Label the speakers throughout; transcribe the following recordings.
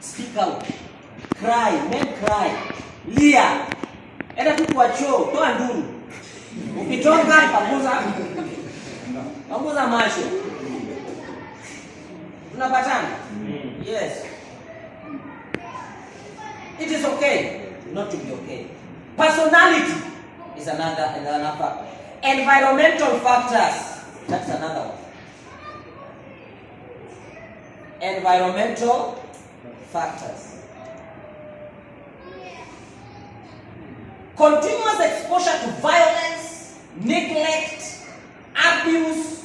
Speaker 1: Speak out. Cry. Men cry. Lia. Enda tu kwa choo. Toa nduru. Ukitoka panguza macho. Tunapatana? Yes. It is okay not to be okay. Personality is another factor. Environmental factors, that's another one. Environmental factors. Continuous exposure to violence, neglect, abuse,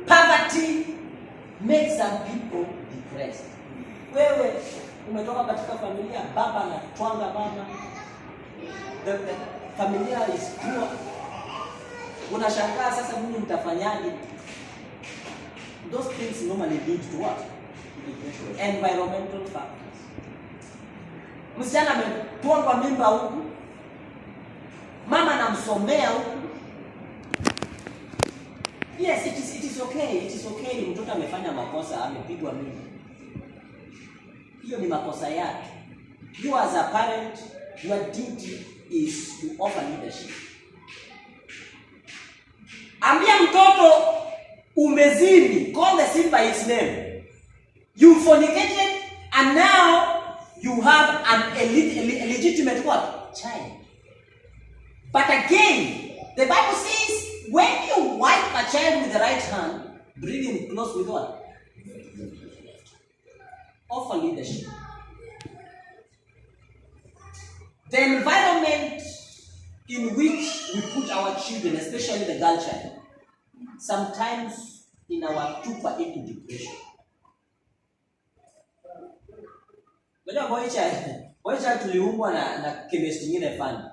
Speaker 1: poverty makes some people depressed. Wewe umetoka katika familia baba na twanga mama. The familia is poor. Unashangaa sasa mimi nitafanyaje? Those things normally lead to what? Environmental factors. Msichana ametwangwa mimba huku. Mama namsomea huku. Yes, it is okay. It is okay. Mtoto amefanya makosa, amepigwa mimba. Hiyo ni makosa yake. You as a parent, your duty is to offer leadership. Ambia mtoto umezini, call the sin by its name. You fornicated and now you have an illegitimate what? Child. But again, the Bible says when you wipe a child with the right hand, bring him close with what? Offer leadership. The environment in which we put our children, especially the girl child, sometimes in our tupa into depression. Boy child tuliumbwa na chemistry nyingine fani.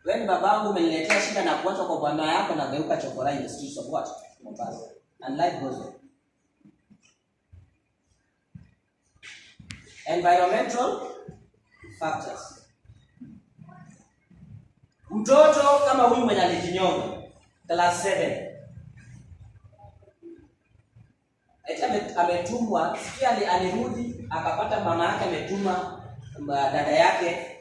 Speaker 1: When babangu umeniletea shida na kuacha kwa bwana yako na geuka chokora in the streets of what? Mombasa. And life goes on. Environmental factors. Mtoto kama huyu mwenye alijinyonga class 7. Ametumwa, sikia alirudi akapata mama yake ametuma dada yake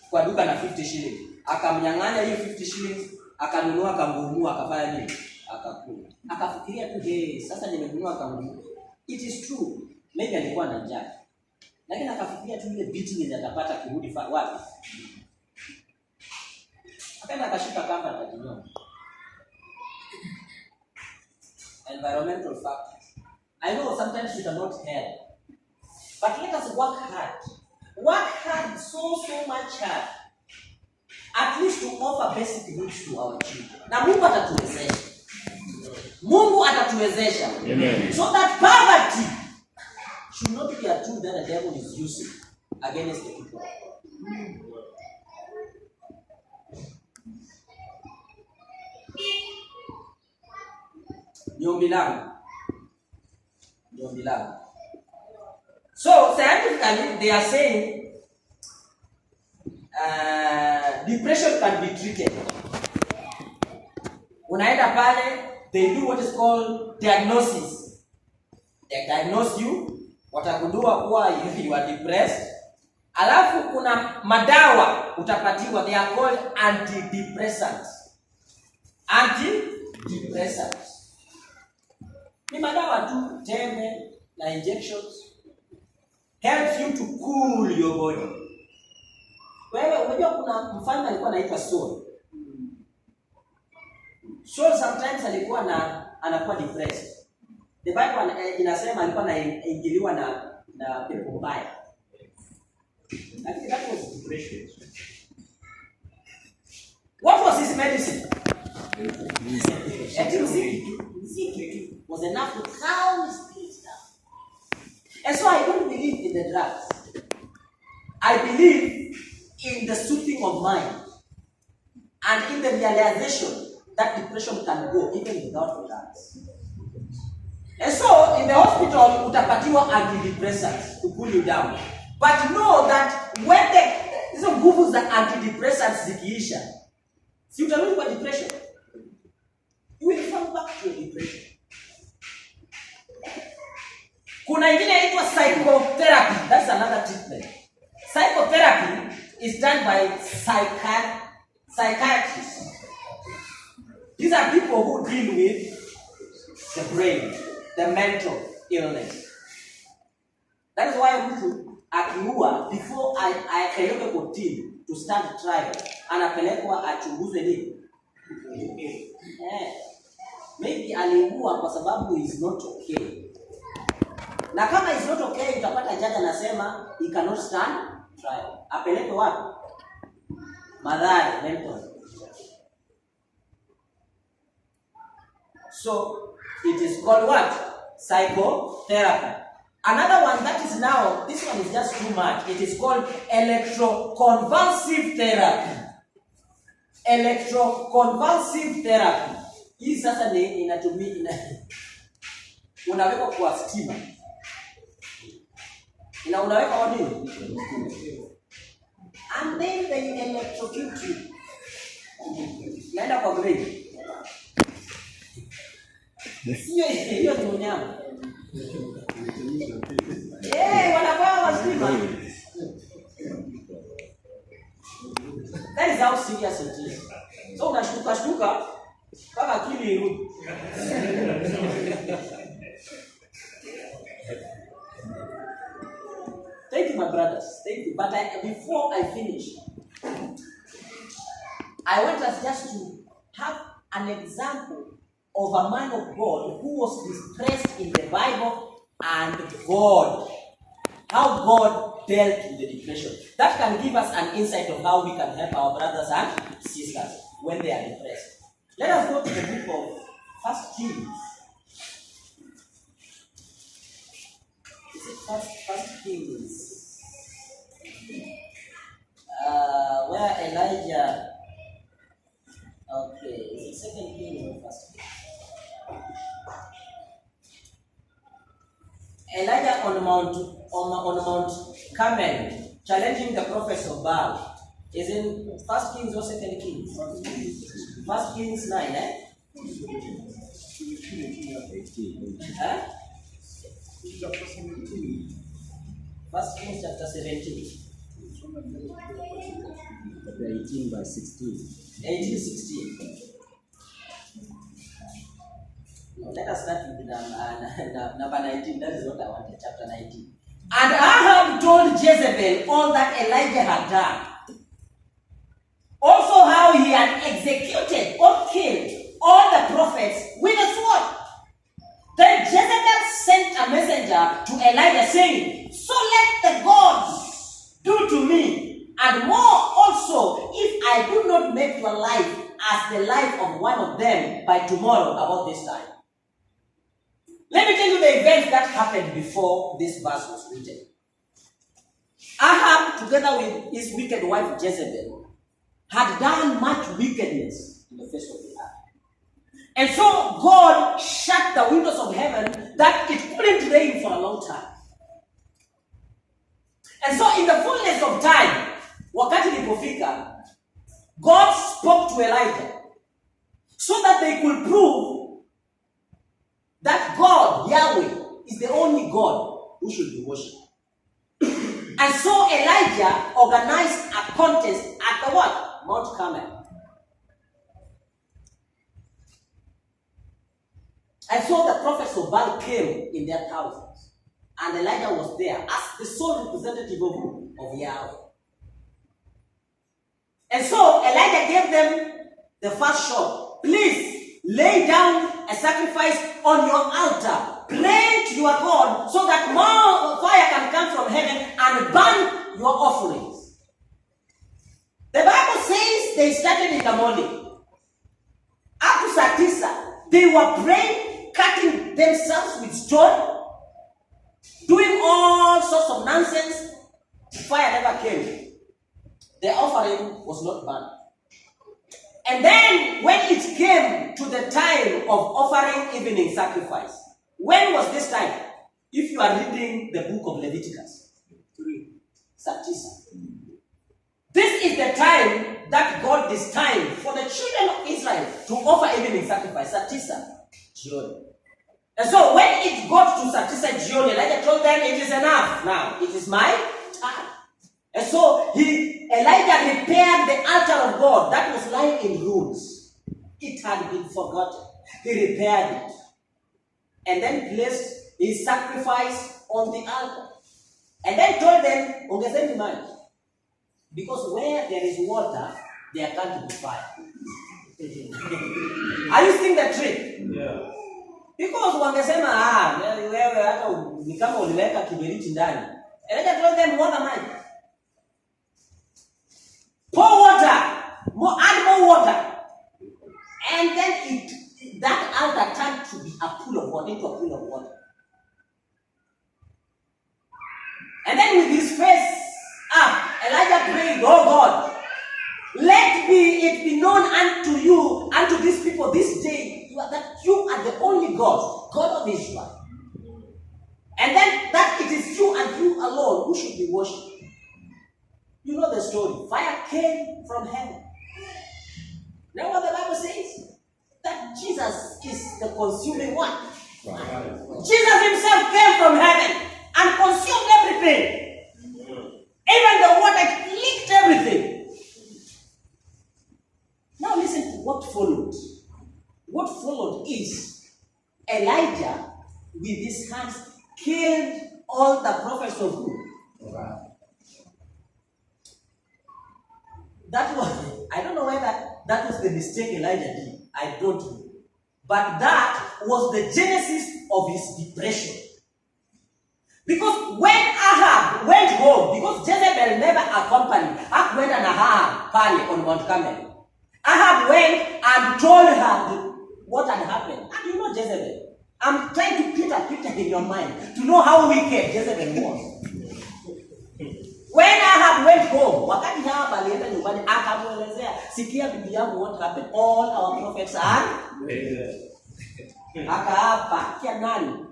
Speaker 1: kwa duka na 50 shillings. Akamnyang'anya hiyo 50 shillings, akanunua kangumu, akafanya nini? Akakula. Akafikiria tu, sasa nimenunua kangumu. It is true. Maybe alikuwa na njaa. Lakini akafikiria tu ile beating yenye atapata kurudi wapi? Akaenda akashika kamba akajinyonga. Environmental factors. I know sometimes we cannot help. But let us work hard. Work hard, so much hard. At least to offer basic needs to our children. Na Mungu atatuwezesha. Mungu atatuwezesha. Amen. So that poverty should not be a tool that the devil is using against the people. Nyombi langu. So scientifically they are saying depression can be treated. Unaenda pale, they do what is called diagnosis. They diagnose you, watagundua kuwa you are depressed. Alafu kuna madawa utapatiwa, they are called antidepressants. Antidepressants. Ni madawa tu, tembe na injections. Helps you to cool your body. Wewe unajua kuna mfalme alikuwa anaitwa Saul. Saul sometimes alikuwa anakuwa depressed. The Bible inasema alikuwa anaingiliwa na pepo mbaya. I think that was depression. What was his medicine? Ziki was enough to calm his spirits down. And so I don't believe in the drugs. I believe in the soothing of mind and in the realization that depression can go even without drugs. And so in the hospital utapatiwa antidepressants to cool you down. But know that when hizo nguvu za antidepressants zikiisha, si utarudi kwa depression. You will come back to a depression. Kuna ingine inaitwa psychotherapy. That's another another treatment. Psychotherapy is done by psychiatrists. These are people who deal with the brain, the mental illness. That is why mtu akiua, before apelekwe kotini to stand trial, anapelekwa achunguzwe nini? Maybe aliua kwa sababu is not okay. Na kama is not okay, utapata jaji anasema he cannot stand trial. Apelekwe wapi? Madhari, mental. So it is called what? Psychotherapy. Another one that is now, this one is just too much. It is called electroconvulsive therapy. Electroconvulsive therapy. Hii sasa ni inatumia unaweka kwa stima. Unaweka kwa nini? And then they electrocute you. Naenda kwa grade. Hiyo ni unyama. Wanakuwa stima. That is how serious it is. So unashtuka mpaka akili irudi. Thank you, my brothers. Thank you. But before I finish, I want us just to have an example of a man of God who was distressed in the Bible and God. How God dealt with the depression. That can give us an insight of how we can help our brothers and sisters when they are depressed. Let us go to the book of 1 Kings. Is it 1 Kings? Where Elijah... Okay, is it 2 Kings or 1 Kings? Elijah on Mount Carmel, challenging the prophets of Baal, is in 1 Kings or 2 Kings? 1 Kings 9, eh? 1 Kings chapter 17.
Speaker 2: Chapter 18 by 16.
Speaker 1: 18:16. Let us start with number 19. That is what I wanted, chapter 19. And Ahab told Jezebel all that Elijah had done. Also how he had executed or killed all the prophets with a sword. Then Jezebel sent a messenger to Elijah saying, so let the gods do to me, and more also, if I do not make your life as the life of one of them by tomorrow about this time. Let me tell you the events that happened before this verse was written. Ahab, together with his wicked wife Jezebel, had done much wickedness in the face of the earth. And so God shut the windows of heaven that it couldn't rain for a long time. And so in the fullness of time, wakati ilipofika, God spoke to Elijah so that they could prove that God, Yahweh, is the only God who should be worshipped. And so Elijah organized a contest at the what? Mount Carmel. And so the prophets of Baal came in their thousands. And Elijah was there as the sole representative of who? Of Yahweh. And so Elijah gave them the first shot. Please lay down a sacrifice on your altar. Pray to your God so that more fire can come from heaven and burn your offerings. The Bible says they started in the morning. Up to Satisa, they were praying, cutting themselves with stone, doing all sorts of nonsense. Fire never came. The offering was not burned. And then when it came to the time of offering evening sacrifice, when was this time? If you are reading the book of Leviticus, Satisa. This is the time that God destined for the children of Israel to offer evening sacrifice, Satisa, Gion. And so when it got to Satisa, Gion, Elijah told them, it is enough now. It is my so Elijah repaired the altar of God that was lying in ruins. It had been forgotten. He repaired it. And then placed his sacrifice on the altar. And then told them, ongezeni maji. Because where there is water, there can't be fire. Are you seeing the trick?
Speaker 3: Yeah.
Speaker 1: Because wangesema wewe hata ni kama uliweka kiberiti ndani. Elijah told them water maji. Pour water, add more water. And then that altar turned to be a pool of water, into a pool of water. And then with his face up, Elijah prayed, oh God, let it be known unto you, unto these people this day, that you are the only God, God of Israel. And then that it is you and you alone who should be worshipped. You know the story. Fire came from heaven. Now what the Bible says? That Jesus is the consuming one. Jesus himself came from heaven and consumed everything. Even the water licked everything. Now listen to what followed. What followed is Elijah with his hands killed all the prophets of who? That was, I don't know whether that was the mistake Elijah did. I don't know. But that was the genesis of his depression. Because when Ahab went home, because Jezebel never accompanied, Ahab went and Ahab pali on Mount Carmel. Ahab went and told her what had happened. And you know Jezebel. I'm trying to put a picture in your mind to know how wicked Jezebel was. When Ahab went home, wakati Ahab alienda nyumbani akamwelezea, sikia bibi yangu what happened. All our prophets are akaapa kia nani?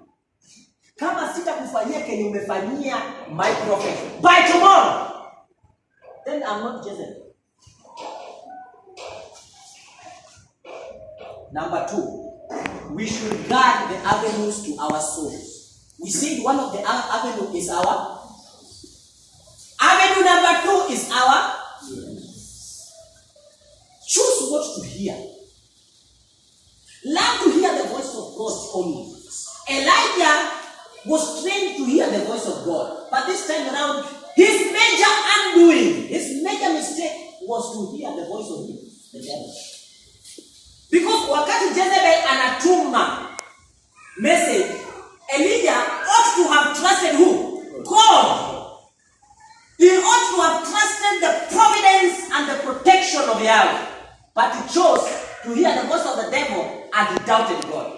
Speaker 1: Kama sitakufanyia kenye umefanyia my prophet by tomorrow, then I'm not Jezebel. Number 2, we should guard the avenues to our souls. We said one of the avenues is our avenue. Number 2 is our choose what to hear. Learn to hear the voice of God only. Elijah was trained to hear the voice of God, but this time around, his major undoing, his major mistake was to hear the voice of the devil. Because wakati Jezebel anatuma message, Elijah ought to have trusted who? God. He ought to have trusted the providence and the protection of Yahweh. But he chose to hear the voice of the devil and he doubted God.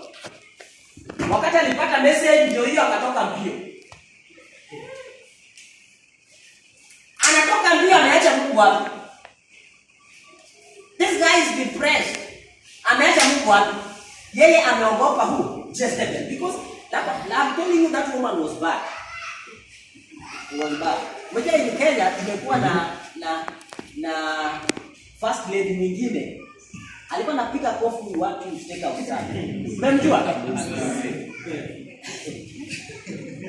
Speaker 1: Wakati alipata message ndio hiyo akatoka mbio. Anatoka mbio ameacha Mungu wapi? This guy is depressed. Ameacha Mungu wapi? Yeye ameogopa who? Jezebel. Because I'm telling you that woman was bad. Was bad. Mmoja in Kenya tumekuwa na first lady mwingine. Alikuwa anapiga kofi watu mteka utani. Mmemjua?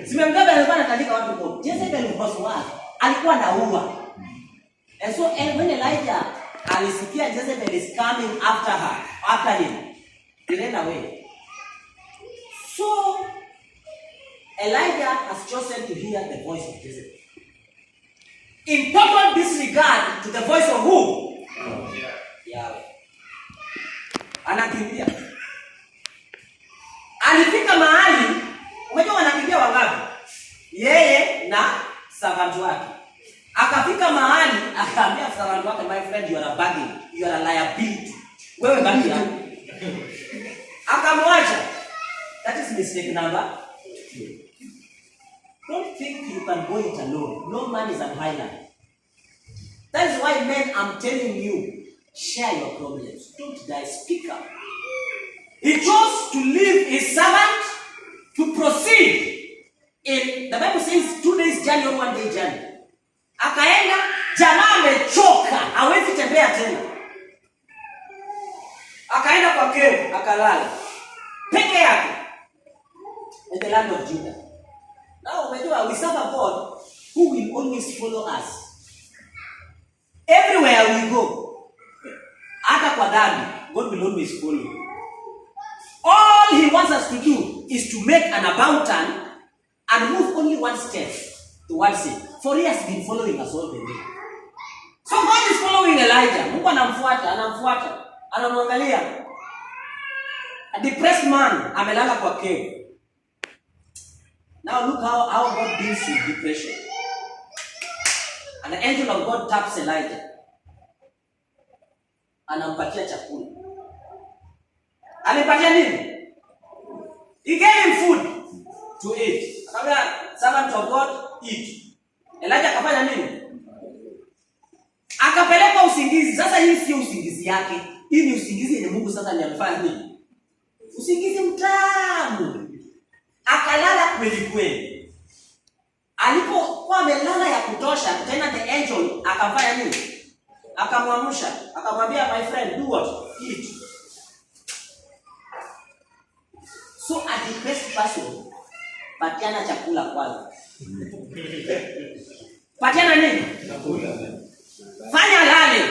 Speaker 1: Simemjua alikuwa anatandika watu kofi. Jezebel was what? Alikuwa anaua. And so when Elijah alisikia Jezebel is coming after him, he ran away. So Elijah has chosen to hear the voice of Jezebel. In total disregard to the voice of who? Yahweh. Anakimbia. Alifika mahali, umejua wanakimbia wangapi? Yeye na servant wake. Akafika mahali, akaambia servant wake, my friend, you are a burden, you are a liability. Wewe baki hapo. Akamwacha. That is mistake number 2. Don't think you can go it alone. No man is an island. That is why, men, I'm telling you, share your problems. Don't die. Speak up. He chose to leave his servant to proceed. In the Bible says 2 days journey or 1 day journey. Akaenda, jamaa amechoka, hawezi tembea tena. Akaenda kwa cave, akalala peke yake in the land of Judah. Now, we serve a God who will always follow us. Everywhere we go, hata kwa dhambi, God will always follow you. All he wants us to do is to make an about turn and move only one step towards it. For he has been following us all the way. So God is following Elijah. Mungu anamfuata, anamwangalia. A depressed man amelala kwa cave. Now look how God deals with depression. And the angel of God taps Elijah. Anampatia chakula. Alipatia nini? He gave him food to eat. Akamwambia, servant of God, eat. Elijah akafanya nini? Akapeleka usingizi. Sasa hii sio usingizi yake. Hii ni usingizi yenye Mungu sasa ndiye amefanya nini? Usingizi mtamu. Akalala kweli kweli. Alipokuwa amelala ya kutosha, tena the angel akafanya nini? Akamwamsha, akamwambia, my friend, do what? Eat. So a depressed person, patiana chakula kwanza. Patiana nini? Chakula. Fanya lale.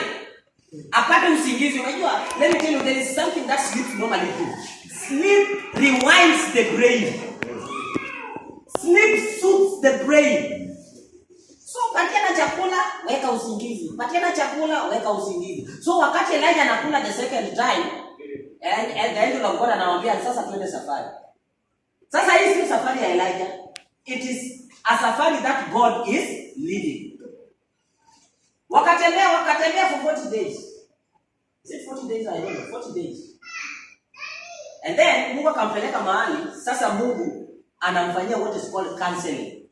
Speaker 1: Apate usingizi. Unajua, let me tell you, there is something that sleep normally do. Sleep rewinds the brain. Sleep soothes the brain. So patiana chakula, weka usingizi. Patiana chakula, weka usingizi. So wakati Elijah anakula the second time, and the angel of God anamwambia sasa twende safari. Sasa hii si safari ya Elijah. It is a safari that God is leading. Wakatembea for 40 days. Is it 40 days? I don't know. 40 days. And then Mungu akampeleka mahali, sasa Mungu anamfanyia what is called counseling.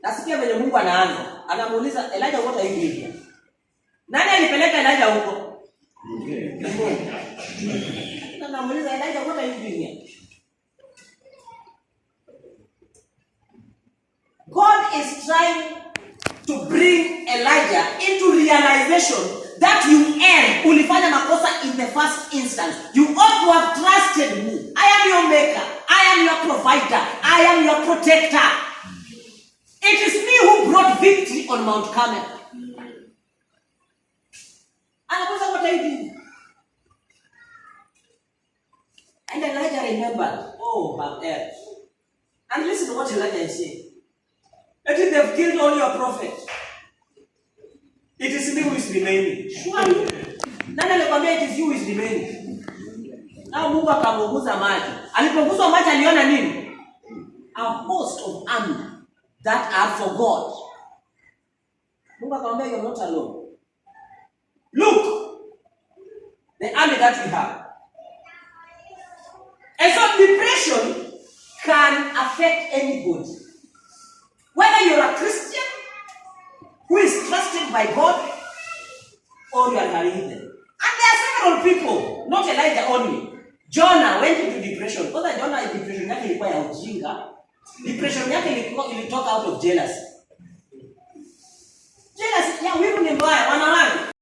Speaker 1: Nasikia vile Mungu anaanza. Anamuuliza Elijah, what are you doing here? Nani alipeleka Elijah huko? Anamuuliza Elijah, what are you doing here? God is trying to bring Elijah into realization that you erred, ulifanya makosa in the first instance. You ought to have trusted me. I am your maker. I am your provider. I am your protector. It is me who brought victory on Mount Carmel. And what are you doing? And Elijah remembered, oh, I've erred. And listen to what Elijah is saying. That if they've killed all your prophets, it is me who is remaining. Surely. Nani alikwambia it is you who is remaining? Now Mungu akamuguza maji. Alipoguza maji aliona nini? A host of army that are for God. Mungu akamwambia, you're not alone. Look, the army that we have. And so depression can affect anybody. Whether you're a Christian who is trusted by God or you are a heathen. And there are several people, not Elijah only. Jonah went into depression. Because Jonah depression yake ilikuwa ya ujinga. Depression yake ilitoka out of jealousy. Jealousy, ya wivu ni mbaya, wanawake.